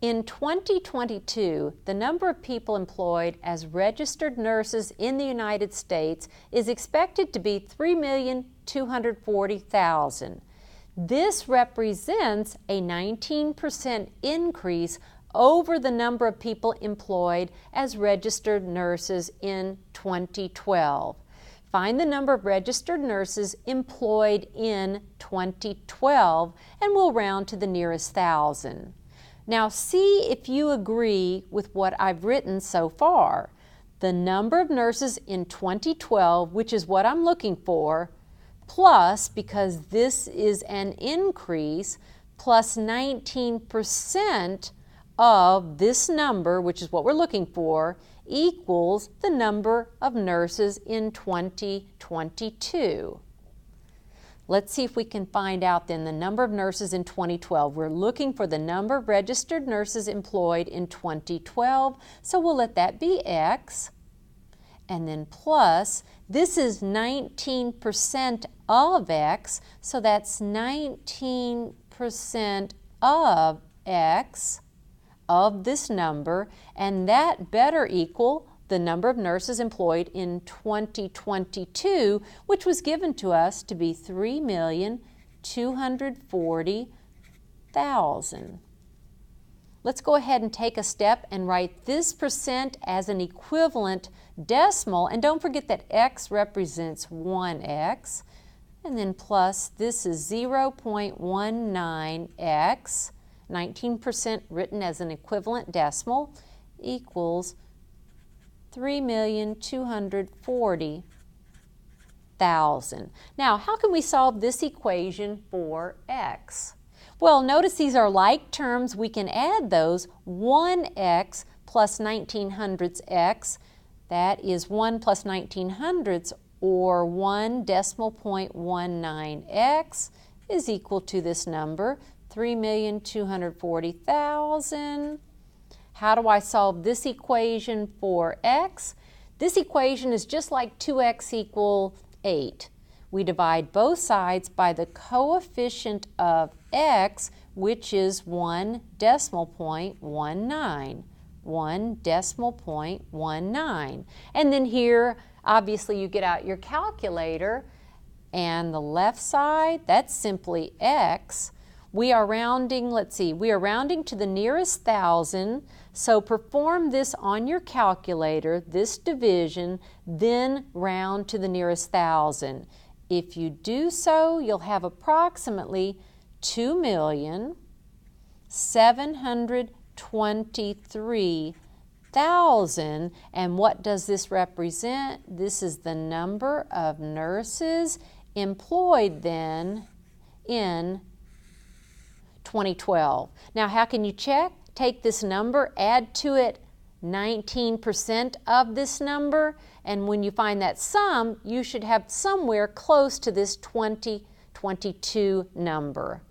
In 2022, the number of people employed as registered nurses in the United States is expected to be 3,240,000. This represents a 19% increase over the number of people employed as registered nurses in 2012. Find the number of registered nurses employed in 2012, and we'll round to the nearest thousand. Now see if you agree with what I've written so far. The number of nurses in 2012, which is what I'm looking for, plus, because this is an increase, plus 19% of this number, which is what we're looking for, equals the number of nurses in 2022. Let's see if we can find out then the number of nurses in 2012. We're looking for the number of registered nurses employed in 2012, so we'll let that be X. And then plus, this is 19% of X, so that's 19% of X of this number, and that better equal the number of nurses employed in 2022, which was given to us to be 3,240,000. Let's go ahead and take a step and write this percent as an equivalent decimal, and don't forget that X represents 1X, and then plus this is 0.19X, 19% written as an equivalent decimal, equals 3,240,000. Now, how can we solve this equation for X? Well, notice these are like terms. We can add those. 1X plus 1900ths X, that is 1 plus 1900ths, or 1.19X, is equal to this number, 3,240,000. How do I solve this equation for X? This equation is just like 2X equal 8. We divide both sides by the coefficient of X, which is 1.19. 1.19. And then here, obviously, you get out your calculator, and the left side, that's simply X. We are rounding, let's see, we are rounding to the nearest thousand, so perform this on your calculator, this division, then round to the nearest thousand. If you do so, you'll have approximately 2,723,000. And what does this represent? This is the number of nurses employed then in 2012. Now, how can you check? Take this number, add to it 19% of this number, and when you find that sum, you should have somewhere close to this 2022 number.